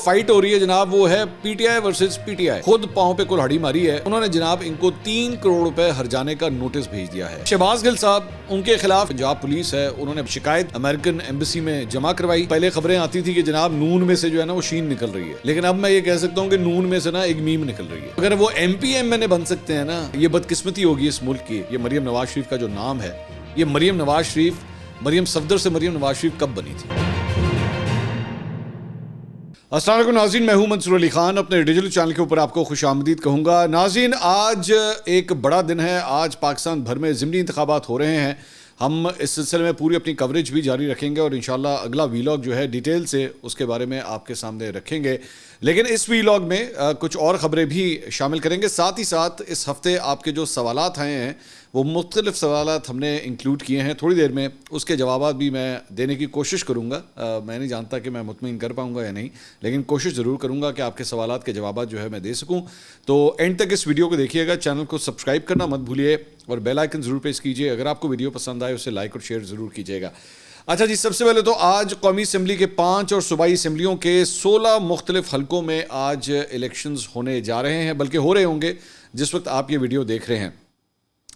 Fight ہو رہی ہے جناب وہ ہے P T I versus P T I. خود پاؤں پہ کلہاڑی ماری ہے انہوں نے جناب ان کو 3 کروڑ روپے ہرجانے کا نوٹس بھیج دیا ہے. شہباز گل صاحب ان کے خلاف پنجاب پولیس ہے انہوں نے شکایت امریکن ایمبیسی میں جمع کروائی. پہلے خبریں آتی تھی کہ جناب نون میں سے جو ہے نا وہ شین نکل رہی ہے, لیکن اب میں یہ کہہ سکتا ہوں کہ نون میں سے نا ایک میم نکل رہی ہے. اگر وہ ایم پی ایم میں بن سکتے ہیں نا, یہ بدقسمتی ہوگی اس ملک کی. یہ مریم نواز شریف کا جو نام ہے, یہ مریم نواز شریف, مریم صفدر سے مریم نواز شریف کب بنی تھی؟ السلام علیکم ناظرین, میں ہوں منصور علی خان. اپنے ڈیجیٹل چینل کے اوپر آپ کو خوش آمدید کہوں گا. ناظرین, آج ایک بڑا دن ہے. آج پاکستان بھر میں ضمنی انتخابات ہو رہے ہیں. ہم اس سلسلے میں پوری اپنی کوریج بھی جاری رکھیں گے اور انشاءاللہ اگلا ویلاگ جو ہے ڈیٹیل سے اس کے بارے میں آپ کے سامنے رکھیں گے. لیکن اس ویلاگ میں کچھ اور خبریں بھی شامل کریں گے. ساتھ ہی ساتھ اس ہفتے آپ کے جو سوالات آئے ہیں وہ مختلف سوالات ہم نے انکلوڈ کیے ہیں. تھوڑی دیر میں اس کے جوابات بھی میں دینے کی کوشش کروں گا. میں نہیں جانتا کہ میں مطمئن کر پاؤں گا یا نہیں, لیکن کوشش ضرور کروں گا کہ آپ کے سوالات کے جوابات جو ہے میں دے سکوں. تو اینڈ تک اس ویڈیو کو دیکھیے گا. چینل کو سبسکرائب کرنا مت بھولیے اور بیل آئیکن ضرور پریس کیجیے. اگر آپ کو ویڈیو پسند آئے اسے لائک اور شیئر ضرور کیجیے گا. اچھا جی, سب سے پہلے تو آج قومی اسمبلی کے 5 اور صوبائی اسمبلیوں کے 16 مختلف حلقوں میں آج الیکشنز ہونے جا رہے ہیں, بلکہ ہو رہے ہوں گے جس وقت آپ یہ ویڈیو دیکھ رہے ہیں.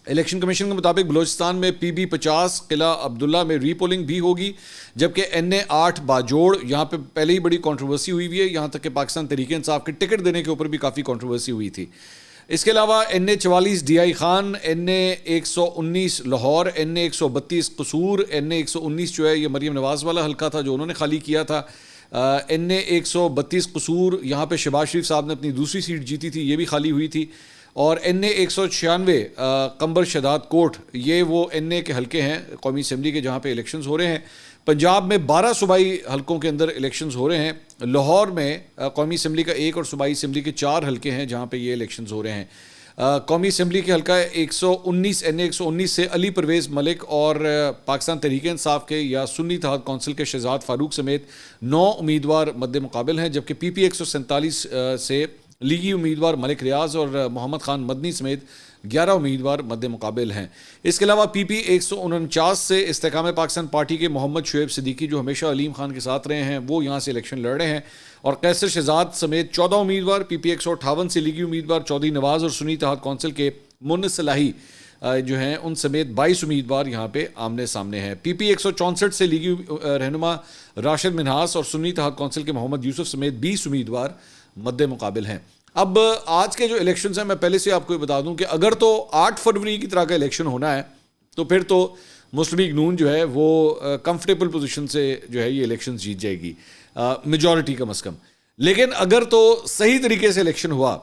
الیکشن کمیشن کے مطابق بلوچستان میں پی بی 50 قلعہ عبداللہ میں ری پولنگ بھی ہوگی, جبکہ این اے 8 باجوڑ یہاں پہ پہلے ہی بڑی کنٹروورسی ہوئی ہے. یہاں تک کہ پاکستان تحریک انصاف کے ٹکٹ دینے کے اوپر بھی کافی کنٹروورسی ہوئی تھی. اس کے علاوہ N A 44 D I Khan, N A 119 Lahore, N A 132 Kasur, N A 119 جو ہے یہ مریم نواز والا حلقہ تھا جو انہوں نے خالی کیا تھا. این اے 132 قصور یہاں پہ شہباز شریف صاحب نے اپنی دوسری سیٹ جیتی تھی, یہ بھی خالی ہوئی تھی. اور این اے 196 قمبر شداد کوٹ, یہ وہ این اے کے حلقے ہیں قومی اسمبلی کے جہاں پہ الیکشنز ہو رہے ہیں. پنجاب میں 12 صوبائی حلقوں کے اندر الیکشنز ہو رہے ہیں. لاہور میں قومی اسمبلی کا 1 اور صوبائی اسمبلی کے 4 حلقے ہیں جہاں پہ یہ الیکشنز ہو رہے ہیں. قومی اسمبلی کے حلقہ 119 این اے 119 سے علی پرویز ملک اور پاکستان تحریک انصاف کے یا سنی اتحاد کونسل کے شہزاد فاروق سمیت 9 امیدوار مد مقابل ہیں, جبکہ پی پی 147 سے لیگی امیدوار ملک ریاض اور محمد خان مدنی سمیت 11 امیدوار مد مقابل ہیں. اس کے علاوہ پی پی 149 سے استحکام پاکستان پارٹی کے محمد شعیب صدیقی جو ہمیشہ علیم خان کے ساتھ رہے ہیں وہ یہاں سے الیکشن لڑ رہے ہیں, اور قیصر شہزاد سمیت 14 امیدوار. پی پی 158 سے لیگی امیدوار چودھری نواز اور سنی اتحاد کونسل کے مونس صلاحی جو ہیں ان سمیت 22 امیدوار یہاں پہ آمنے سامنے ہیں. پی پی 164 سے لیگی رہنما راشد منہاس اور سنی اتحاد کونسل کے محمد یوسف سمیت 20 امیدوار مد مقابل ہیں. اب آج کے جو الیکشنز ہیں میں پہلے سے آپ کو یہ بتا دوں کہ اگر تو 8 فروری کی طرح کا الیکشن ہونا ہے تو پھر تو مسلم لیگ نون جو ہے وہ کمفرٹیبل پوزیشن سے جو ہے یہ الیکشنز جیت جائے گی, میجورٹی کم از کم. لیکن اگر تو صحیح طریقے سے الیکشن ہوا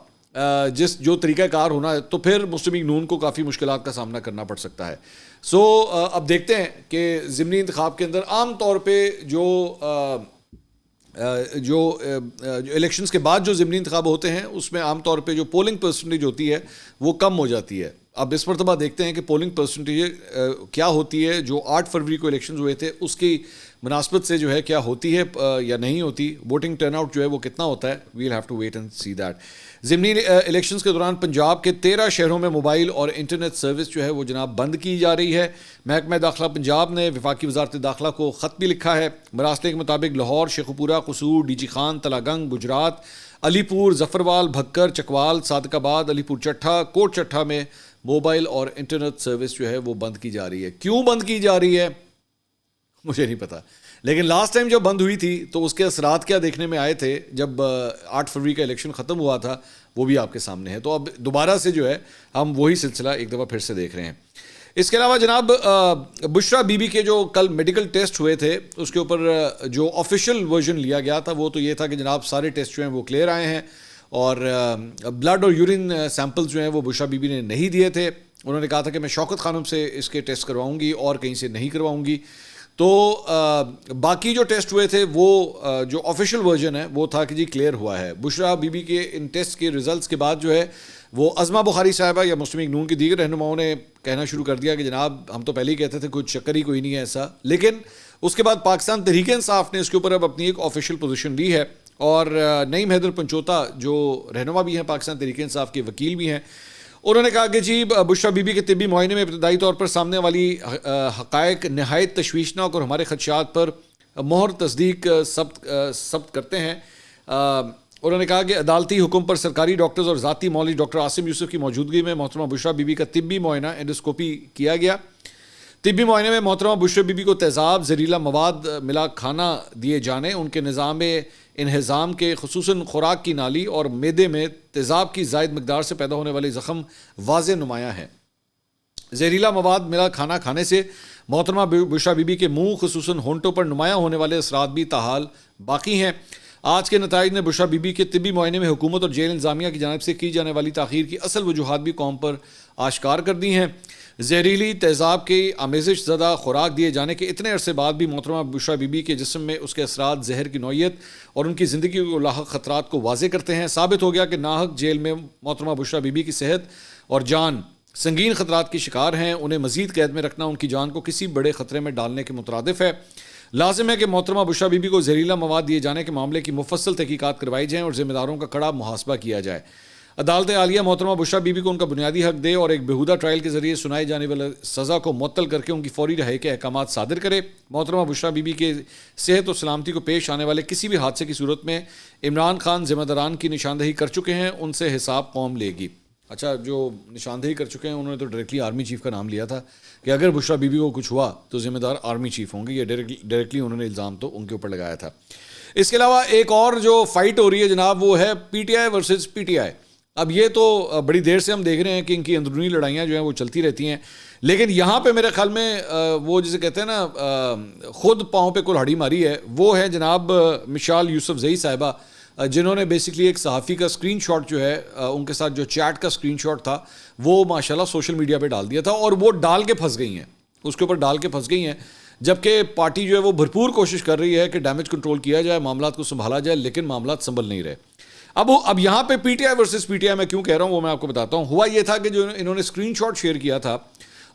جو طریقہ کار ہونا ہے تو پھر مسلم لیگ نون کو کافی مشکلات کا سامنا کرنا پڑ سکتا ہے. سو اب دیکھتے ہیں کہ ضمنی انتخاب کے اندر عام طور پہ جو الیکشنز کے بعد جو ضمنی انتخاب ہوتے ہیں اس میں عام طور پہ جو پولنگ پرسنٹیج ہوتی ہے وہ کم ہو جاتی ہے. اب اس مرتبہ دیکھتے ہیں کہ پولنگ پرسنٹیج کیا ہوتی ہے جو 8 فروری کو الیکشنز ہوئے تھے اس کی مناسبت سے جو ہے کیا ہوتی ہے یا نہیں ہوتی. ووٹنگ ٹرن آؤٹ جو ہے وہ کتنا ہوتا ہے, we'll have to wait and see that. ضمنی الیکشنز کے دوران پنجاب کے 13 شہروں میں موبائل اور انٹرنیٹ سروس جو ہے وہ جناب بند کی جا رہی ہے. محکمہ داخلہ پنجاب نے وفاقی وزارت داخلہ کو خط بھی لکھا ہے. مراسلے کے مطابق لاہور, شیخوپورہ, قصور, ڈی جی خان, تلاگنگ, گجرات, علی پور, ظفروال, بھکر, چکوال, صادق آباد, علی پور چٹھا, کوٹ چٹھا میں موبائل اور انٹرنیٹ سروس جو ہے وہ بند کی جا رہی ہے. کیوں بند کی جا رہی ہے مجھے نہیں پتا, لیکن لاسٹ ٹائم جب بند ہوئی تھی تو اس کے اثرات کیا دیکھنے میں آئے تھے جب 8 فروری کا الیکشن ختم ہوا تھا وہ بھی آپ کے سامنے ہے. تو اب دوبارہ سے جو ہے ہم وہی سلسلہ ایک دفعہ پھر سے دیکھ رہے ہیں. اس کے علاوہ جناب بشرا بی بی کے جو کل میڈیکل ٹیسٹ ہوئے تھے اس کے اوپر جو آفیشیل ورژن لیا گیا تھا وہ تو یہ تھا کہ جناب سارے ٹیسٹ جو ہیں وہ کلیئر آئے ہیں, اور بلڈ اور یورین سیمپلز جو ہیں وہ بشرا بی بی نے نہیں دیے تھے. انہوں نے کہا تھا کہ میں شوکت خانم سے اس کے ٹیسٹ کرواؤں گی اور کہیں سے نہیں کرواؤں گی. تو باقی جو ٹیسٹ ہوئے تھے وہ جو آفیشیل ورژن ہے وہ تھا کہ جی کلیئر ہوا ہے. بشرا بی بی کے ان ٹیسٹ کے ریزلٹس کے بعد جو ہے وہ عظمہ بخاری صاحبہ یا مسلم لیگ نون کی دیگر رہنماؤں نے کہنا شروع کر دیا کہ جناب ہم تو پہلے ہی کہتے تھے کچھ چکر ہی کوئی نہیں ہے ایسا. لیکن اس کے بعد پاکستان تحریک انصاف نے اس کے اوپر اب اپنی ایک آفیشیل پوزیشن لی ہے, اور نعیم حیدر پنچوتا جو رہنما بھی ہیں پاکستان تحریک انصاف کے وکیل بھی ہیں, انہوں نے کہا کہ جی بشرا بی بی کے طبی معائنے میں ابتدائی طور پر سامنے والی حقائق نہایت تشویشناک اور ہمارے خدشات پر مہر تصدیق ثبت کرتے ہیں. انہوں نے کہا کہ عدالتی حکم پر سرکاری ڈاکٹرز اور ذاتی معالج ڈاکٹر عاصم یوسف کی موجودگی میں محترمہ بشریٰ بی بی کا طبی معائنہ اینڈوسکوپی کیا گیا. طبی معائنے میں محترمہ بشریٰ بی بی کو تیزاب زہریلا مواد ملا کھانا دیے جانے، ان کے نظام انہضام کے خصوصاً خوراک کی نالی اور معدے میں تیزاب کی زائد مقدار سے پیدا ہونے والے زخم واضح نمایاں ہیں. زہریلا مواد ملا کھانا کھانے سے محترمہ بشریٰ بی بی کے منہ خصوصاً ہونٹوں پر نمایاں ہونے والے اثرات بھی تاحال باقی ہیں. آج کے نتائج نے بشریٰ بی بی کے طبی معائنے میں حکومت اور جیل انتظامیہ کی جانب سے کی جانے والی تاخیر کی اصل وجوہات بھی قوم پر آشکار کر دی ہیں. زہریلی تیزاب کی آمیزش زدہ خوراک دیے جانے کے اتنے عرصے بعد بھی محترمہ بشریٰ بی بی کے جسم میں اس کے اثرات زہر کی نوعیت اور ان کی زندگی کو لاحق خطرات کو واضح کرتے ہیں. ثابت ہو گیا کہ ناحق جیل میں محترمہ بشریٰ بی بی کی صحت اور جان سنگین خطرات کی شکار ہیں. انہیں مزید قید میں رکھنا ان کی جان کو کسی بڑے خطرے میں ڈالنے کے مترادف ہے. لازم ہے کہ محترمہ بشریٰ بی بی کو زہریلا مواد دیے جانے کے معاملے کی مفصل تحقیقات کروائی جائیں اور ذمہ داروں کا کڑا محاسبہ کیا جائے. عدالت عالیہ محترمہ بشریٰ بی بی کو ان کا بنیادی حق دے اور ایک بےہودہ ٹرائل کے ذریعے سنائی جانے والی سزا کو معطل کر کے ان کی فوری رہائی کے احکامات صادر کرے. محترمہ بشریٰ بی بی کے صحت و سلامتی کو پیش آنے والے کسی بھی حادثے کی صورت میں عمران خان ذمہ داران کی نشاندہی کر چکے ہیں، ان سے حساب قوم لے گی. اچھا، جو نشاندہی کر چکے ہیں انہوں نے تو ڈائریکٹلی آرمی چیف کا نام لیا تھا کہ اگر بشریٰ بی بی کو کچھ ہوا تو ذمہ دار آرمی چیف ہوں گے. یہ ڈائریکٹلی انہوں نے الزام تو ان کے اوپر لگایا تھا. اس کے علاوہ ایک اور جو فائٹ ہو رہی ہے جناب، وہ ہے P T I versus P T I. اب یہ تو بڑی دیر سے ہم دیکھ رہے ہیں کہ ان کی اندرونی لڑائیاں جو ہیں وہ چلتی رہتی ہیں، لیکن یہاں پہ میرے خیال میں وہ جسے کہتے ہیں نا خود پاؤں پہ کلہاڑی ماری ہے، وہ ہے جناب مشال یوسف زئی صاحبہ، جنہوں نے بیسکلی ایک صحافی کا اسکرین شاٹ جو ہے ان کے ساتھ جو چیٹ کا اسکرین شاٹ تھا وہ ماشاءاللہ سوشل میڈیا پہ ڈال دیا تھا، اور وہ ڈال کے پھنس گئی ہیں، اس کے اوپر ڈال کے پھنس گئی ہیں. جبکہ پارٹی جو ہے وہ بھرپور کوشش کر رہی ہے کہ ڈیمیج کنٹرول کیا جائے، معاملات کو سنبھالا جائے، لیکن معاملات سنبھل نہیں رہے. اب یہاں پہ P T I versus P T I میں کیوں کہہ رہا ہوں وہ میں آپ کو بتاتا ہوں. ہوا یہ تھا کہ جو انہوں نے اسکرین شاٹ شیئر کیا تھا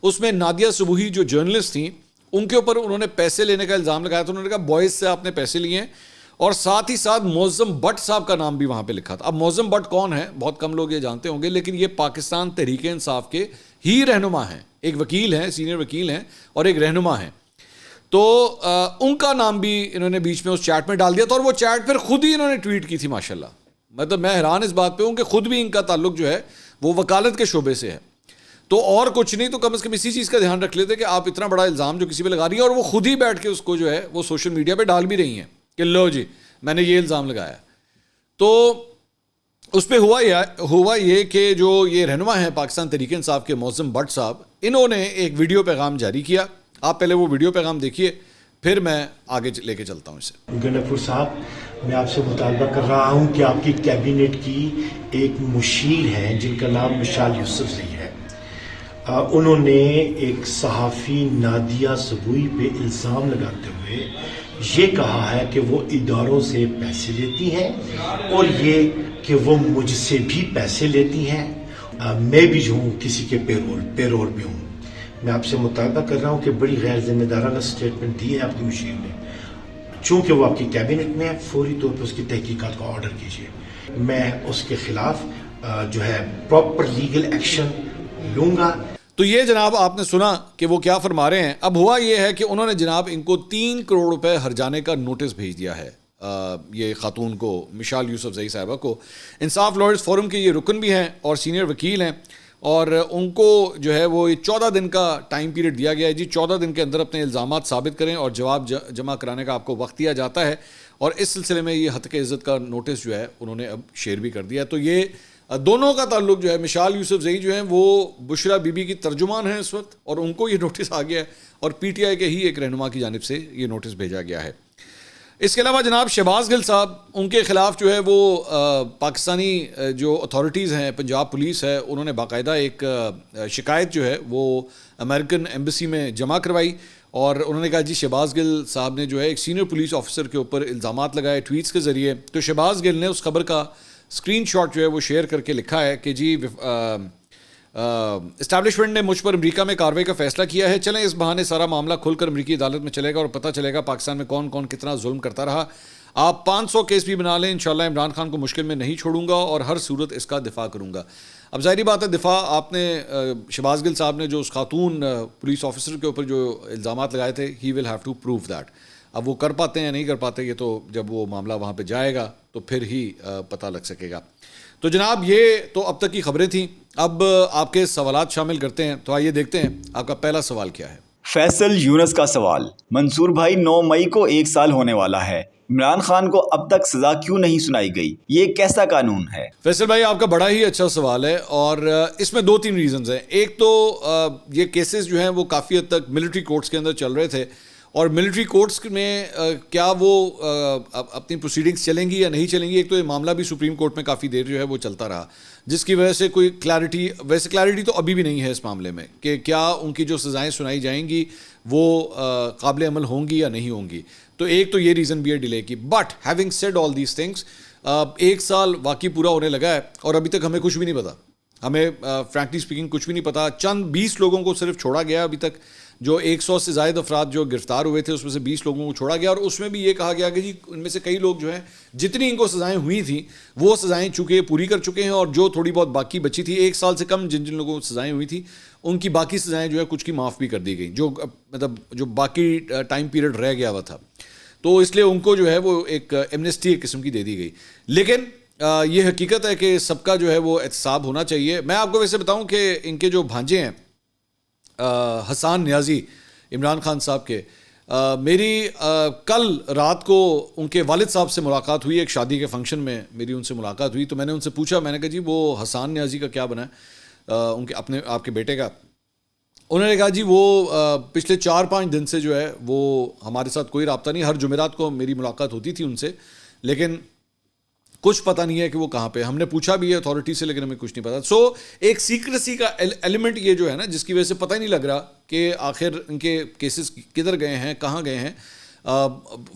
اس میں نادیہ صبوحی جو جرنلسٹ تھیں ان کے اوپر انہوں نے پیسے لینے کا الزام لگایا تھا. انہوں نے کہا بوائز سے آپ نے پیسے لیے ہیں، اور ساتھ ہی ساتھ معظم بٹ صاحب کا نام بھی وہاں پہ لکھا تھا. اب معظم بٹ کون ہے بہت کم لوگ یہ جانتے ہوں گے، لیکن یہ پاکستان تحریک انصاف کے ہی رہنما ہیں، ایک وکیل ہیں، سینئر وکیل ہیں اور ایک رہنما ہیں. تو ان کا نام بھی انہوں نے بیچ میں اس چیٹ میں ڈال دیا تھا، اور وہ چیٹ پھر خود ہی انہوں نے ٹویٹ کی تھی. ماشاءاللہ مطلب میں حیران اس بات پہ ہوں کہ خود بھی ان کا تعلق جو ہے وہ وکالت کے شعبے سے ہے. تو اور کچھ نہیں تو کم از کم اسی چیز کا دھیان رکھ لیتے کہ آپ اتنا بڑا الزام جو کسی پہ لگا رہی ہیں اور وہ خود ہی بیٹھ کے اس کو جو ہے وہ سوشل میڈیا پہ ڈال بھی رہی ہیں کہ لو جی میں نے یہ الزام لگایا. تو اس پہ ہوا یہ کہ جو یہ رہنما ہیں پاکستان تحریک انصاف کے معظم بٹ صاحب، انہوں نے ایک ویڈیو پیغام جاری کیا. آپ پہلے وہ ویڈیو پیغام دیکھیے پھر میں آگے لے کے چلتا ہوں اسے. گنڈپور صاحب، میں آپ سے مطالبہ کر رہا ہوں کہ آپ کی کیبنٹ کی ایک مشیر ہیں جن کا نام مشال یوسف زئی ہے. انہوں نے ایک صحافی نادیہ صبوحی پہ الزام لگاتے ہوئے یہ کہا ہے کہ وہ اداروں سے پیسے لیتی ہیں اور یہ کہ وہ مجھ سے بھی پیسے لیتی ہیں. میں بھی جو ہوں کسی کے پیرول پہ ہوں. میں آپ سے مطالبہ کر رہا ہوں کہ بڑی غیر ذمہ دارانہ سٹیٹمنٹ دی ہے آپ کی مشیر نے. چونکہ وہ آپ کی کیبنٹ میں ہے، فوری طور پر اس کی تحقیقات کا آرڈر کیجیے. میں اس کے خلاف جو ہے پراپر لیگل ایکشن لوں گا. تو یہ جناب آپ نے سنا کہ وہ کیا فرما رہے ہیں. اب ہوا یہ ہے کہ انہوں نے جناب ان کو 3 کروڑ روپے ہرجانے کا نوٹس بھیج دیا ہے یہ خاتون کو، مشال یوسف زئی صاحبہ کو. انصاف لائرز فورم کے یہ رکن بھی ہیں اور سینئر وکیل ہیں، اور ان کو جو ہے وہ 14 دن کا ٹائم پیریڈ دیا گیا ہے جی. 14 دن کے اندر اپنے الزامات ثابت کریں اور جواب جمع کرانے کا آپ کو وقت دیا جاتا ہے. اور اس سلسلے میں یہ ہتک عزت کا نوٹس جو ہے انہوں نے اب شیئر بھی کر دیا. تو یہ دونوں کا تعلق جو ہے، مشال یوسف زئی جو ہیں وہ بشریٰ بی بی کی ترجمان ہیں اس وقت، اور ان کو یہ نوٹس آ گیا ہے، اور پی ٹی آئی کے ہی ایک رہنما کی جانب سے یہ نوٹس بھیجا گیا ہے. اس کے علاوہ جناب شہباز گل صاحب، ان کے خلاف جو ہے وہ پاکستانی جو اتھارٹیز ہیں، پنجاب پولیس ہے، انہوں نے باقاعدہ ایک شکایت جو ہے وہ امریکن ایمبیسی میں جمع کروائی، اور انہوں نے کہا جی شہباز گل صاحب نے جو ہے ایک سینئر پولیس آفیسر کے اوپر الزامات لگائے ٹویٹس کے ذریعے. تو شہباز گل نے اس خبر کا اسکرین شاٹ جو ہے وہ شیئر کر کے لکھا ہے کہ جی اسٹیبلشمنٹ نے مجھ پر امریکہ میں کارروائی کا فیصلہ کیا ہے. چلیں اس بہانے سارا معاملہ کھل کر امریکی عدالت میں چلے گا اور پتہ چلے گا پاکستان میں کون کون کتنا ظلم کرتا رہا. آپ 500 کیس بھی بنا لیں، انشاءاللہ عمران خان کو مشکل میں نہیں چھوڑوں گا اور ہر صورت اس کا دفاع کروں گا. اب ظاہری بات ہے دفاع آپ نے شہباز گل صاحب نے جو اس خاتون پولیس آفیسر کے اوپر جو الزامات لگائے تھے، he will have to prove that. اب وہ کر پاتے ہیں یا نہیں کر پاتے یہ تو جب وہ معاملہ وہاں پہ جائے گا تو پھر ہی پتہ لگ سکے گا. تو جناب یہ تو اب تک کی خبریں تھیں. اب آپ کے سوالات شامل کرتے ہیں. تو آئیے دیکھتے ہیں آپ کا پہلا سوال کیا ہے. فیصل یونس کا سوال. منصور بھائی 9 مئی کو 1 سال ہونے والا ہے. عمران خان کو اب تک سزا کیوں نہیں سنائی گئی؟ یہ کیسا قانون ہے؟ فیصل بھائی آپ کا بڑا ہی اچھا سوال ہے اور اس میں 2-3 ریزنز ہیں. ایک تو یہ کیسز جو ہیں وہ کافی حد تک ملٹری کورٹس کے اندر چل رہے تھے اور ملٹری کورٹس میں کیا وہ اپنی پروسیڈنگز چلیں گی یا نہیں چلیں گی. ایک تو یہ معاملہ بھی سپریم کورٹ میں کافی دیر جو ہے وہ چلتا رہا جس کی وجہ سے کوئی کلیئرٹی تو ابھی بھی نہیں ہے اس معاملے میں کہ کیا ان کی جو سزائیں سنائی جائیں گی وہ قابل عمل ہوں گی یا نہیں ہوں گی. تو ایک تو یہ ریزن بھی ہے ڈیلے کی. But having said all these things 1 سال واقعی پورا ہونے لگا ہے اور ابھی تک ہمیں کچھ بھی نہیں پتا. ہمیں فرینکلی اسپیکنگ کچھ بھی نہیں پتا. چند 20 لوگوں کو صرف چھوڑا گیا ابھی تک. جو 100 سے زائد افراد جو گرفتار ہوئے تھے اس میں سے 20 لوگوں کو چھوڑا گیا اور اس میں بھی یہ کہا گیا کہ جی ان میں سے کئی لوگ جو ہیں جتنی ان کو سزائیں ہوئی تھیں وہ سزائیں چونکہ پوری کر چکے ہیں اور جو تھوڑی بہت باقی بچی تھی 1 سال سے کم جن لوگوں کو سزائیں ہوئی تھیں ان کی باقی سزائیں جو ہے کچھ کی معاف بھی کر دی گئیں جو مطلب جو باقی ٹائم پیریڈ رہ گیا ہوا تھا. تو اس لیے ان کو جو ہے وہ ایک ایمنسٹی ایک قسم کی دے دی گئی. لیکن یہ حقیقت ہے کہ سب کا جو ہے وہ احتساب ہونا چاہیے. میں آپ کو ویسے بتاؤں کہ ان کے جو بھانجے ہیں حسان نیازی عمران خان صاحب کے میری کل رات کو ان کے والد صاحب سے ملاقات ہوئی. ایک شادی کے فنکشن میں میری ان سے ملاقات ہوئی تو میں نے ان سے پوچھا. میں نے کہا جی وہ حسان نیازی کا کیا بنا ہے ان کے اپنے آپ کے بیٹے کا. انہوں نے کہا جی وہ پچھلے 4-5 دن سے جو ہے وہ ہمارے ساتھ کوئی رابطہ نہیں. ہر جمعرات کو میری ملاقات ہوتی تھی ان سے لیکن کچھ پتہ نہیں ہے کہ وہ کہاں پہ. ہم نے پوچھا بھی ہے اتھارٹی سے لیکن ہمیں کچھ نہیں پتا. سو ایک سیکریسی کا ایلیمنٹ یہ جو ہے نا جس کی وجہ سے پتہ ہی نہیں لگ رہا کہ آخر ان کے کیسز کدھر گئے ہیں کہاں گئے ہیں.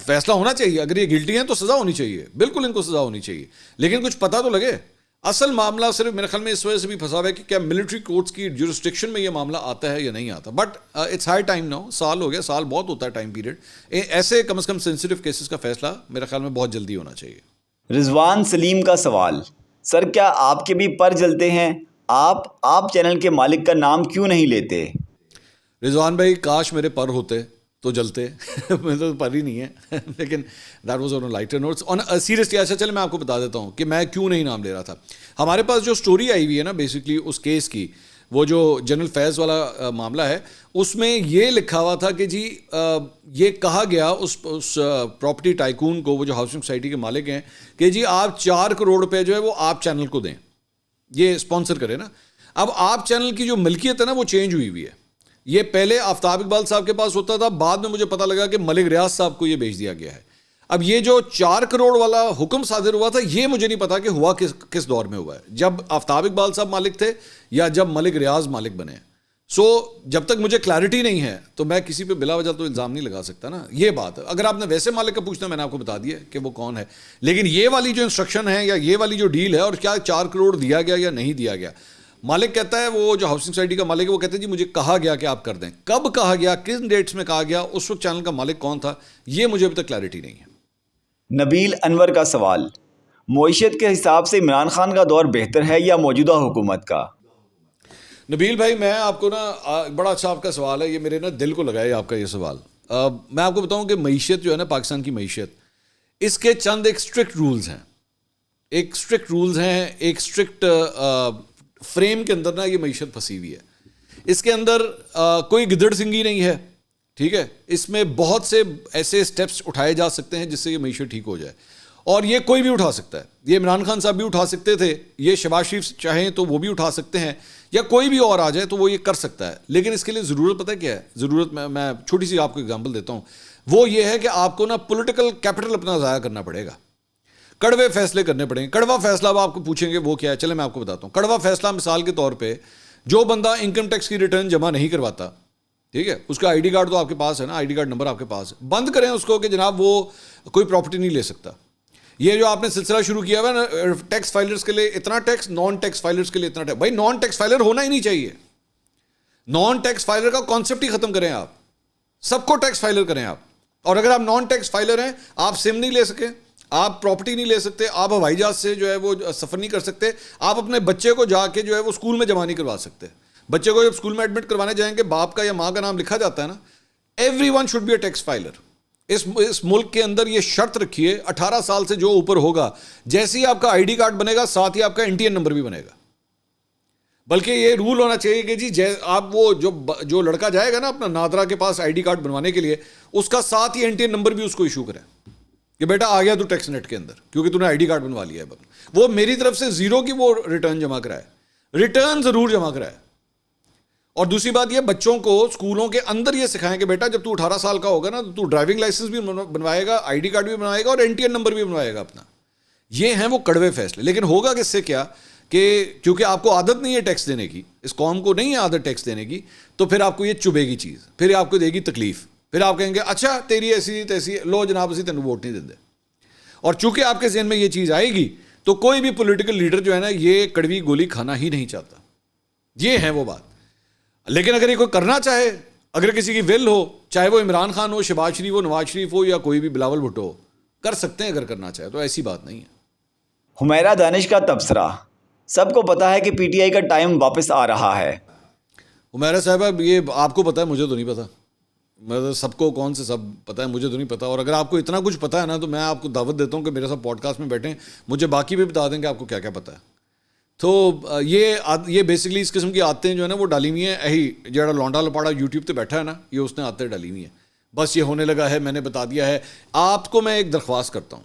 فیصلہ ہونا چاہیے. اگر یہ گلٹی ہیں تو سزا ہونی چاہیے. بالکل ان کو سزا ہونی چاہیے لیکن کچھ پتہ تو لگے. اصل معاملہ صرف میرے خیال میں اس وجہ سے بھی پھنسا ہوا ہے کہ کیا ملٹری کورٹس کی جورسڈکشن میں یہ معاملہ آتا ہے یا نہیں آتا. But it's high time now. سال ہو گیا. سال بہت ہوتا ہے ٹائم پیریڈ. ایسے کم از کم سینسٹیو کیسز کا فیصلہ میرے خیال میں بہت جلدی ہونا چاہیے. رضوان سلیم کا سوال. سر کیا آپ کے بھی پر جلتے ہیں؟ آپ چینل کے مالک کا نام کیوں نہیں لیتے؟ رضوان بھائی کاش میرے پر ہوتے تو جلتے. میرے تو پر ہی نہیں ہے لیکن that was on lighter notes. On seriously اچھا چلے میں آپ کو بتا دیتا ہوں کہ میں کیوں نہیں نام لے رہا تھا. ہمارے پاس جو سٹوری آئی ہوئی ہے نا بیسکلی اس کیس کی وہ جو جنرل فیض والا معاملہ ہے اس میں یہ لکھا ہوا تھا کہ جی یہ کہا گیا اس پراپرٹی ٹائکون کو وہ جو ہاؤسنگ سوسائٹی کے مالک ہیں کہ جی آپ 4 کروڑ روپے جو ہے وہ آپ چینل کو دیں یہ اسپانسر کرے نا. اب آپ چینل کی جو ملکیت ہے نا وہ چینج ہوئی ہے. یہ پہلے آفتاب اقبال صاحب کے پاس ہوتا تھا. بعد میں مجھے پتہ لگا کہ ملک ریاض صاحب کو یہ بیچ دیا گیا ہے. اب یہ جو 4 کروڑ والا حکم صادر ہوا تھا یہ مجھے نہیں پتا کہ ہوا کس دور میں ہوا ہے جب آفتاب اقبال صاحب مالک تھے یا جب ملک ریاض مالک بنے. سو جب تک مجھے کلیئرٹی نہیں ہے تو میں کسی پہ بلا وجہ تو الزام نہیں لگا سکتا نا. یہ بات ہے. اگر آپ نے ویسے مالک کا پوچھنا میں نے آپ کو بتا دیا کہ وہ کون ہے. لیکن یہ والی جو انسٹرکشن ہے یا یہ والی جو ڈیل ہے اور کیا 4 کروڑ دیا گیا یا نہیں دیا گیا. مالک کہتا ہے وہ جو ہاؤسنگ سوسائٹی کا مالک ہے وہ کہتے ہیں جی مجھے کہا گیا کہ آپ کر دیں. کب کہا گیا کس ڈیٹس میں کہا گیا اس وقت چینل کا مالک کون تھا یہ مجھے ابھی تک کلیئرٹی نہیں ہے. نبیل انور کا سوال. معیشت کے حساب سے عمران خان کا دور بہتر ہے یا موجودہ حکومت کا؟ نبیل بھائی میں آپ کو نا بڑا اچھا آپ کا سوال ہے. یہ میرے نا دل کو لگا ہے آپ کا یہ سوال. میں آپ کو بتاؤں کہ معیشت جو ہے نا پاکستان کی معیشت اس کے چند ایک اسٹرکٹ رولز ہیں. ایک اسٹرکٹ فریم کے اندر نا یہ معیشت پھنسی ہوئی ہے. اس کے اندر کوئی گدڑ سنگی نہیں ہے. ٹھیک ہے. اس میں بہت سے ایسے اسٹیپس اٹھائے جا سکتے ہیں جس سے یہ معیشت ٹھیک ہو جائے اور یہ کوئی بھی اٹھا سکتا ہے. یہ عمران خان صاحب بھی اٹھا سکتے تھے. یہ شہباز شریف چاہیں تو وہ بھی اٹھا سکتے ہیں یا کوئی بھی اور آ جائے تو وہ یہ کر سکتا ہے. لیکن اس کے لیے ضرورت پتہ کیا ہے؟ ضرورت میں چھوٹی سی آپ کو اگزامپل دیتا ہوں. وہ یہ ہے کہ آپ کو نا پولیٹیکل کیپٹل اپنا ضائع کرنا پڑے گا. کڑوے فیصلے کرنے پڑیں گے. کڑوا فیصلہ اب آپ کو پوچھیں گے وہ کیا ہے. چلے میں آپ کو بتاتا ہوں. کڑوا فیصلہ مثال کے طور پہ جو بندہ انکم ٹیکس کی ریٹرن جمع نہیں کرواتا ٹھیک ہے اس کا آئی ڈی کارڈ تو آپ کے پاس ہے نا. آئی ڈی کارڈ نمبر آپ کے پاس ہے. بند کریں اس کو کہ جناب وہ کوئی پراپرٹی نہیں لے سکتا. یہ جو آپ نے سلسلہ شروع کیا ہوا ہے نا ٹیکس فائلرز کے لیے اتنا ٹیکس نان ٹیکس فائلرز کے لیے اتنا ٹیکس. بھائی نان ٹیکس فائلر ہونا ہی نہیں چاہیے. نان ٹیکس فائلر کا کانسیپٹ ہی ختم کریں. آپ سب کو ٹیکس فائلر کریں آپ. اور اگر آپ نان ٹیکس فائلر ہیں آپ سم نہیں لے سکے آپ پراپرٹی نہیں لے سکتے آپ ہوائی جہاز سے جو ہے وہ سفر نہیں کر سکتے آپ اپنے بچے کو جا کے جو ہے وہ اسکول میں جمع نہیں کروا سکتے. بچے کو جب اسکول میں ایڈمٹ کروانے جائیں گے باپ کا یا ماں کا نام لکھا جاتا ہے نا everyone should be a tax filer. اس ملک کے اندر یہ شرط رکھیے 18 سال سے جو اوپر ہوگا, جیسے ہی آپ کا آئی ڈی کارڈ بنے گا ساتھ ہی آپ کا NTN نمبر بھی بنے گا. بلکہ یہ رول ہونا چاہیے کہ جی آپ وہ جو لڑکا جائے گا نا اپنا نادرا کے پاس آئی ڈی کارڈ بنوانے کے لیے, اس کا ساتھ ہی NTN نمبر بھی اس کو ایشو کرے کہ بیٹا آ گیا تو ٹیکس نیٹ کے اندر, کیونکہ تو نے آئی ڈی کارڈ بنوا لیا ہے. وہ میری طرف سے 0 کی وہ ریٹرن جمع کرائے, ریٹرن ضرور جمع کرائے. اور دوسری بات یہ, بچوں کو اسکولوں کے اندر یہ سکھائیں کہ بیٹا جب تو 18 سال کا ہوگا نا تو ڈرائیونگ لائسنس بھی بنوائے گا, آئی ڈی کارڈ بھی بنوائے گا اور NTN نمبر بھی بنوائے گا اپنا. یہ ہیں وہ کڑوے فیصلے. لیکن ہوگا کس سے کیا کہ کیونکہ آپ کو عادت نہیں ہے ٹیکس دینے کی, اس قوم کو نہیں ہے عادت ٹیکس دینے کی, تو پھر آپ کو یہ چبھے گی چیز, پھر آپ کو دے گی تکلیف, پھر آپ کہیں گے اچھا تیری ایسی تیسی, لو جناب اسی تینوں ووٹ نہیں دیں. اور چونکہ آپ کے ذہن میں یہ چیز آئے گی تو کوئی بھی پولیٹیکل لیڈر جو ہے نا یہ کڑوی گولی کھانا ہی نہیں چاہتا. یہ ہے وہ بات. لیکن اگر یہ کوئی کرنا چاہے, اگر کسی کی ول ہو, چاہے وہ عمران خان ہو, شہباز شریف ہو, نواز شریف ہو یا کوئی بھی بلاول بھٹو ہو, کر سکتے ہیں اگر کرنا چاہے تو, ایسی بات نہیں ہے. حمیرہ دانش کا تبصرہ. سب کو پتا ہے کہ PTI کا ٹائم واپس آ رہا ہے. حمیرہ صاحبہ یہ آپ کو پتا ہے, مجھے تو نہیں پتا. مطلب سب کو کون سے سب پتہ ہے, مجھے تو نہیں پتا. اور اگر آپ کو اتنا کچھ پتہ ہے نا تو میں آپ کو دعوت دیتا ہوں کہ میرے ساتھ پوڈ کاسٹ میں بیٹھیں, مجھے باقی بھی بتا دیں کہ آپ کو کیا کیا پتہ ہے. تو یہ بیسکلی اس قسم کی عادتیں جو ہے نا وہ ڈالی ہوئی ہیں. یہی جڑا لونڈا لپاڑا یوٹیوب پہ بیٹھا ہے نا, یہ اس نے عادتیں ڈالی ہوئی ہیں. بس یہ ہونے لگا ہے, میں نے بتا دیا ہے. آپ کو میں ایک درخواست کرتا ہوں,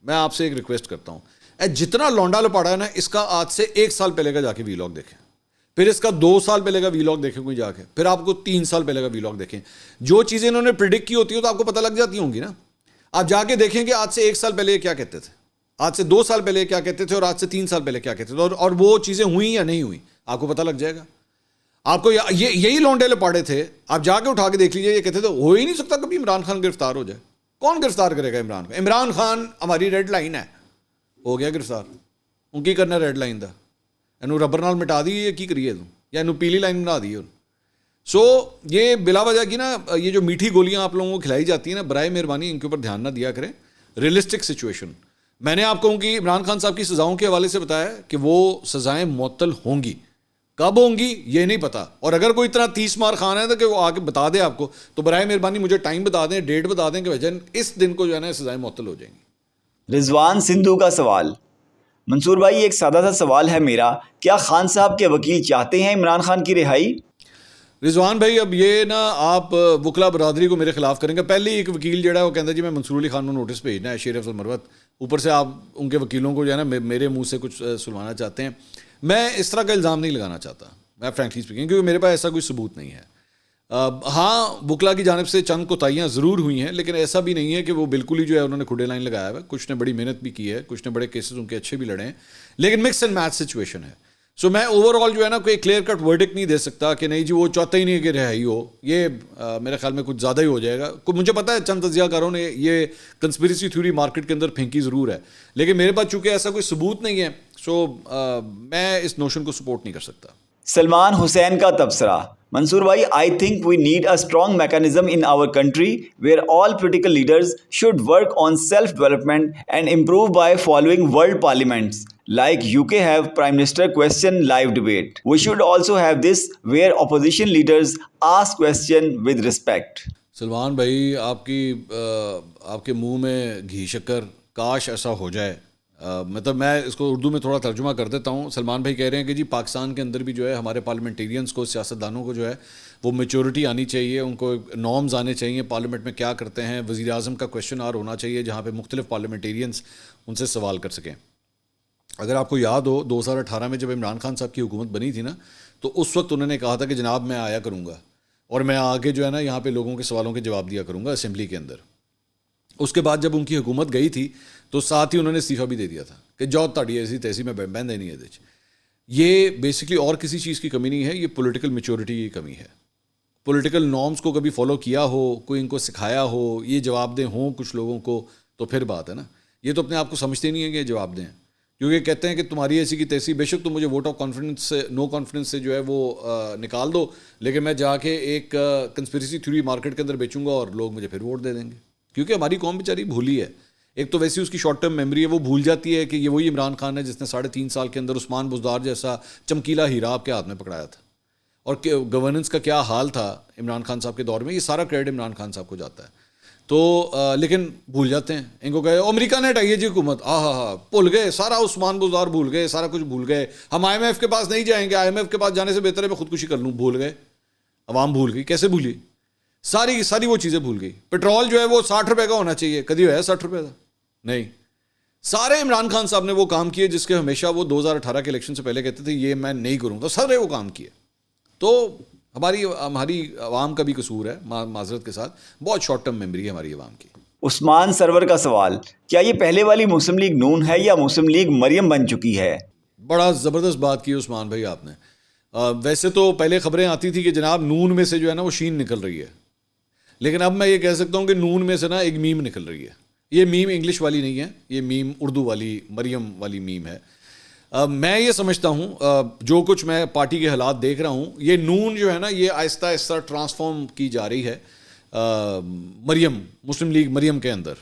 میں آپ سے ایک ریکویسٹ کرتا ہوں, جتنا لونڈا لپاڑا ہے نا اس کا آج سے 1 سال پہلے کا جا کے وی لاگ دیکھیں, پھر اس کا 2 سال پہلے کا وی لاگ دیکھیں کوئی جا کے, پھر آپ کو 3 سال پہلے کا وی لاگ دیکھیں. جو چیزیں انہوں نے پریڈکٹ کی ہوتی ہیں تو آپ کو پتہ لگ جاتی ہوں گی نا. آپ جا کے دیکھیں کہ آج سے 1 سال پہلے یہ کیا کہتے تھے, آج سے 2 سال پہلے کیا کہتے تھے, اور آج سے 3 سال پہلے کیا کہتے تھے, اور وہ چیزیں ہوئیں یا نہیں ہوئیں, آپ کو پتہ لگ جائے گا. آپ کو یہی لونڈے لپاڑے تھے, آپ جا کے اٹھا کے دیکھ لیجیے, یہ کہتے تھے ہو ہی نہیں سکتا کبھی عمران خان گرفتار ہو جائے. کون گرفتار کرے گا عمران خان؟ عمران خان ہماری ریڈ لائن ہے, ہو گیا گرفتار. ان کی کرنا ریڈ لائن تھا, اینو ربر نال مٹا دی یہ کی کریے تم, یا اینو پیلی لائن بنا دی. سو یہ بلا وجہ کی نا یہ جو میٹھی گولیاں آپ لوگوں کو کھلائی جاتی ہیں نا, برائے مہربانی ان کے اوپر دھیان نہ دیا کریں. ریئلسٹک سچویشن, میں نے آپ کو کہ عمران خان صاحب کی سزاؤں کے حوالے سے بتایا کہ وہ سزائیں معطل ہوں گی, کب ہوں گی یہ نہیں پتا. اور اگر کوئی اتنا 30 مار خان ہے تو کہ وہ آ کے بتا دے آپ کو, تو برائے مہربانی مجھے ٹائم بتا دیں, ڈیٹ بتا دیں کہ وجہ اس دن کو جو ہے نا سزائیں معطل ہو جائیں گی. رضوان سندھو کا سوال. منصور بھائی ایک سادہ سا سوال ہے میرا, کیا خان صاحب کے وکیل چاہتے ہیں عمران خان کی رہائی؟ رضوان بھائی اب یہ نا آپ وکلا برادری کو میرے خلاف کریں گے. پہلے ایک وکیل جڑا ہے وہ کہتا ہے جی میں منصور علی خان کو نوٹس بھیجنا ہے, شیر افضل مروت, اوپر سے آپ ان کے وکیلوں کو جو ہے نا میرے منہ سے کچھ سنوانا چاہتے ہیں. میں اس طرح کا الزام نہیں لگانا چاہتا, میں فرینکلی اسپیکنگ, کیونکہ میرے پاس ایسا کوئی ثبوت نہیں ہے. ہاں وکلا کی جانب سے چند کوتاہیاں ضرور ہوئی ہیں, لیکن ایسا بھی نہیں ہے کہ وہ بالکل ہی جو ہے انہوں نے کھڈے لائن لگایا ہوا ہے. کچھ نے بڑی محنت بھی کی ہے, کچھ نے بڑے کیسز ان کے اچھے بھی لڑے ہیں, لیکن مکس اینڈ میچ سچویشن ہے. سو میں اوور آل جو ہے نا کوئی کلیئر کٹ ورڈکٹ نہیں دے سکتا کہ نہیں جی وہ چاہتا ہی نہیں کہ رہائی ہو. یہ میرے خیال میں کچھ زیادہ ہی ہو جائے گا. مجھے پتا ہے چند تجزیہ کاروں نے یہ کنسپریسی تھیوری مارکیٹ کے اندر پھینکی ضرور ہے, لیکن میرے پاس چونکہ ایسا کوئی ثبوت نہیں ہے, سو میں اس نوشن کو سپورٹ نہیں کر سکتا. سلمان حسین کا تبصرہ. منصور بھائی, I think we need a strong mechanism in our country where all political leaders should work on self-development and improve by following world parliaments. Like UK have Prime Minister question live debate. We should also have this where opposition leaders ask question with respect. Salman بھائی آپ کے منہ میں گھی شکر, کاش ایسا ہو جائے. مطلب میں اس کو اردو میں تھوڑا ترجمہ کر دیتا ہوں. سلمان بھائی کہہ رہے ہیں کہ جی پاکستان کے اندر بھی جو ہے ہمارے پارلیمنٹیرینس کو, سیاستدانوں کو جو ہے وہ میچورٹی آنی چاہیے, ان کو نارمز آنے چاہیے پارلیمنٹ میں کیا کرتے ہیں. وزیر اعظم کا کویشچن آور ہونا چاہیے جہاں پہ مختلف پارلیمنٹیرینس ان سے سوال کر سکیں. اگر آپ کو یاد ہو 2018 میں جب عمران خان صاحب کی حکومت بنی تھی نا, تو اس وقت انہوں نے کہا تھا کہ جناب میں آیا کروں گا اور میں آگے جو ہے نا یہاں پہ لوگوں کے سوالوں کے جواب دیا کروں گا اسمبلی کے اندر. اس کے بعد جب ان کی حکومت گئی تھی تو ساتھ ہی انہوں نے استعفیٰ بھی دے دیا تھا کہ جو تاڑی ایسی تیسی میں بہن نہیں ہے. یہ بیسکلی اور کسی چیز کی کمی نہیں ہے, یہ پولیٹیکل میچورٹی کی کمی ہے. پولیٹیکل نارمز کو کبھی فالو کیا ہو, کوئی ان کو سکھایا ہو, یہ جواب دیں ہوں کچھ لوگوں کو, تو پھر بات ہے نا. یہ تو اپنے آپ کو سمجھتے نہیں ہیں کہ یہ جواب دیں, کیونکہ کہتے ہیں کہ تمہاری ایسی کی تیسی, بے شک تم مجھے ووٹ آف کانفیڈنس سے نو کانفیڈنس سے جو ہے وہ نکال دو, لیکن میں جا کے ایک کنسپریسی تھیوری مارکیٹ کے اندر بیچوں گا اور لوگ مجھے پھر ووٹ دے دیں گے. کیونکہ ہماری قوم بیچاری بھولی ہے. ایک تو ویسی اس کی شارٹ ٹرم میموری ہے, وہ بھول جاتی ہے کہ یہ وہی عمران خان ہے جس نے 3.5 سال کے اندر عثمان بزدار جیسا چمکیلا ہیرا آپ کے ہاتھ میں پکڑایا تھا, اور گورننس کا کیا حال تھا عمران خان صاحب کے دور میں. یہ سارا کریڈٹ عمران خان صاحب کو جاتا ہے. تو لیکن بھول جاتے ہیں. ان کو کہے امریکہ نے ہٹائی ہے جی حکومت, بھول گئے سارا, عثمان بزدار بھول گئے, سارا کچھ بھول گئے, ہم آئی ایم ایف کے پاس نہیں جائیں گے, آئی ایم ایف کے پاس جانے سے بہتر ہے میں خودکشی کر لوں. بھول گئے, عوام بھول گئی. کیسے بھولی؟ ساری وہ چیزیں بھول گئی. پیٹرول جو ہے وہ 60 روپے کا ہونا چاہیے, کبھی ہے 60 روپے کا؟ نہیں. سارے عمران خان صاحب نے وہ کام کیے جس کے ہمیشہ وہ 2018 کے الیکشن سے پہلے کہتے تھے یہ میں نہیں کروں گا, سارے وہ کام کیے. تو ہماری عوام کا بھی قصور ہے, معذرت کے ساتھ, بہت شارٹ ٹرم میموری ہے ہماری عوام کی. عثمان سرور کا سوال, کیا یہ پہلے والی مسلم لیگ نون ہے یا مسلم لیگ مریم بن چکی ہے؟ بڑا زبردست بات کی عثمان بھائی آپ نے. ویسے تو پہلے خبریں آتی تھی کہ جناب نون میں سے جو ہے نا وہ شین نکل رہی ہے, لیکن اب میں یہ کہہ سکتا ہوں کہ نون میں سے نا ایک میم نکل رہی ہے. یہ میم انگلش والی نہیں ہے, یہ میم اردو والی مریم والی میم ہے. میں یہ سمجھتا ہوں جو کچھ میں پارٹی کے حالات دیکھ رہا ہوں, یہ نون جو ہے نا یہ آہستہ آہستہ ٹرانسفارم کی جا رہی ہے مریم, مسلم لیگ مریم کے اندر.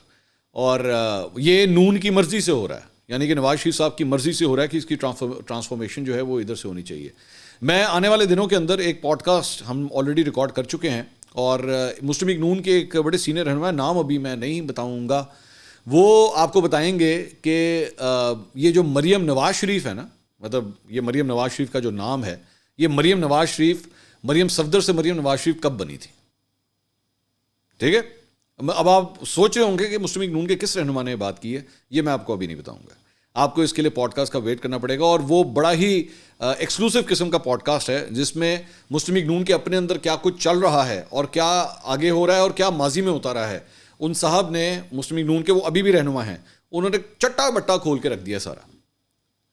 اور یہ نون کی مرضی سے ہو رہا ہے, یعنی کہ نواز شریف صاحب کی مرضی سے ہو رہا ہے کہ اس کی ٹرانسفارمیشن جو ہے وہ ادھر سے ہونی چاہیے. میں آنے والے دنوں کے اندر ایک پوڈ کاسٹ ہم آلریڈی ریکارڈ کر چکے ہیں, اور مسلم لیگ نون کے ایک بڑے سینئر رہنما, نام ابھی میں نہیں بتاؤں گا, وہ آپ کو بتائیں گے کہ یہ جو مریم نواز شریف ہے نا, مطلب یہ مریم نواز شریف کا جو نام ہے, یہ مریم نواز شریف مریم صفدر سے مریم نواز شریف کب بنی تھی؟ ٹھیک ہے, اب آپ سوچ رہے ہوں گے کہ مسلم لیگ نون کے کس رہنما نے بات کی ہے, یہ میں آپ کو ابھی نہیں بتاؤں گا. آپ کو اس کے لیے پوڈ کاسٹ کا ویٹ کرنا پڑے گا, اور وہ بڑا ہی ایکسکلوسیو قسم کا پوڈ کاسٹ ہے جس میں مسلم لیگ نون کے اپنے اندر کیا کچھ چل رہا ہے اور کیا آگے ہو رہا ہے اور کیا ماضی میں ہوتا رہا ہے. ان صاحب نے مسلم لیگ نون کے, وہ ابھی بھی رہنما ہیں, انہوں نے چٹا بٹا کھول کے رکھ دیا سارا.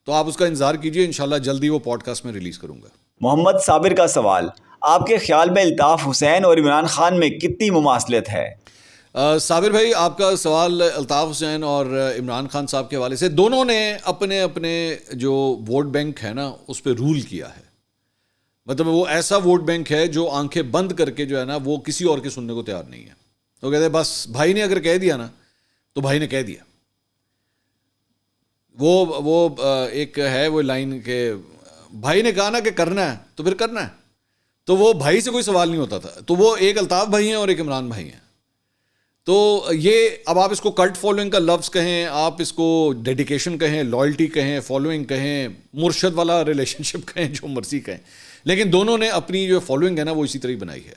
تو آپ اس کا انتظار کیجئے, انشاءاللہ جلدی وہ پوڈ کاسٹ میں ریلیز کروں گا. محمد صابر کا سوال, آپ کے خیال میں الطاف حسین اور عمران خان میں کتنی مماثلت ہے؟ صابر بھائی, آپ کا سوال الطاف حسین اور عمران خان صاحب کے حوالے سے, دونوں نے اپنے اپنے جو ووٹ بینک ہے نا اس پہ رول کیا ہے. مطلب وہ ایسا ووٹ بینک ہے جو آنکھیں بند کر کے جو ہے نا وہ کسی اور کے سننے کو تیار نہیں ہے. تو کہتے ہیں بس بھائی نے اگر کہہ دیا نا تو بھائی نے کہہ دیا. وہ ایک ہے وہ لائن کہ بھائی نے کہا نا کہ کرنا ہے تو پھر کرنا ہے. تو وہ بھائی سے کوئی سوال نہیں ہوتا تھا. تو وہ ایک الطاف بھائی ہیں اور ایک عمران بھائی ہیں. تو یہ اب آپ اس کو کلٹ فالوئنگ کا لفظ کہیں, آپ اس کو ڈیڈیکیشن کہیں, لائلٹی کہیں, فالوئنگ کہیں, مرشد والا ریلیشن شپ کہیں, جو مرضی کہیں, لیکن دونوں نے اپنی جو فالوئنگ ہے نا وہ اسی طرح بنائی ہے.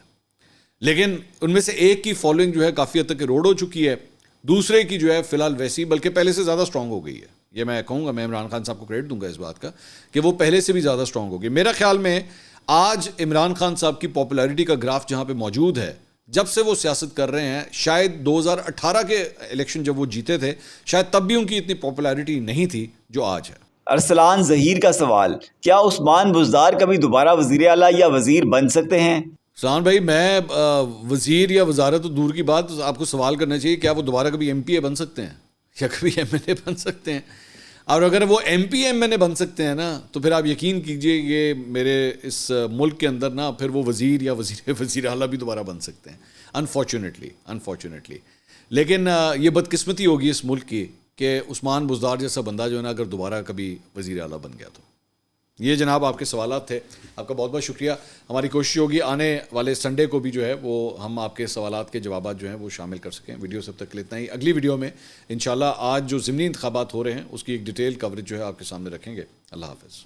لیکن ان میں سے ایک کی فالوئنگ جو ہے کافی حد تک روڈ ہو چکی ہے, دوسرے کی جو ہے فی الحال ویسی بلکہ پہلے سے زیادہ اسٹرانگ ہو گئی ہے. یہ میں کہوں گا, میں عمران خان صاحب کو کریڈٹ دوں گا اس بات کا کہ وہ پہلے سے بھی زیادہ اسٹرانگ ہو گئی. میرا خیال میں آج عمران خان صاحب کی پاپولیرٹی کا گراف جہاں پہ موجود ہے, جب سے وہ سیاست کر رہے ہیں, شاید 2018 کے الیکشن جب وہ جیتے تھے شاید تب بھی ان کی اتنی پاپولیرٹی نہیں تھی جو آج ہے. ارسلان ظہیر کا سوال, کیا عثمان بزدار کبھی دوبارہ وزیر اعلیٰ یا وزیر بن سکتے ہیں؟ سان بھائی, میں وزیر یا وزارت تو دور کی بات, آپ کو سوال کرنا چاہیے کیا وہ دوبارہ کبھی ایم پی اے بن سکتے ہیں یا کبھی ایم ایل اے بن سکتے ہیں. اور اگر وہ M P M L A بن سکتے ہیں نا تو پھر آپ یقین کیجئے یہ میرے اس ملک کے اندر نا پھر وہ وزیر یا وزیر اعلیٰ بھی دوبارہ بن سکتے ہیں, انفارچونیٹلی. لیکن یہ بدقسمتی ہوگی اس ملک کی کہ عثمان بزدار جیسا بندہ جو ہے نا اگر دوبارہ کبھی وزیر اعلیٰ بن گیا تو. یہ جناب آپ کے سوالات تھے, آپ کا بہت بہت شکریہ. ہماری کوشش ہوگی آنے والے سنڈے کو بھی جو ہے وہ ہم آپ کے سوالات کے جوابات جو ہیں وہ شامل کر سکیں. ویڈیو سب تک اتنا ہی. اگلی ویڈیو میں انشاءاللہ آج جو ضمنی انتخابات ہو رہے ہیں اس کی ایک ڈیٹیل کوریج جو ہے آپ کے سامنے رکھیں گے. اللہ حافظ.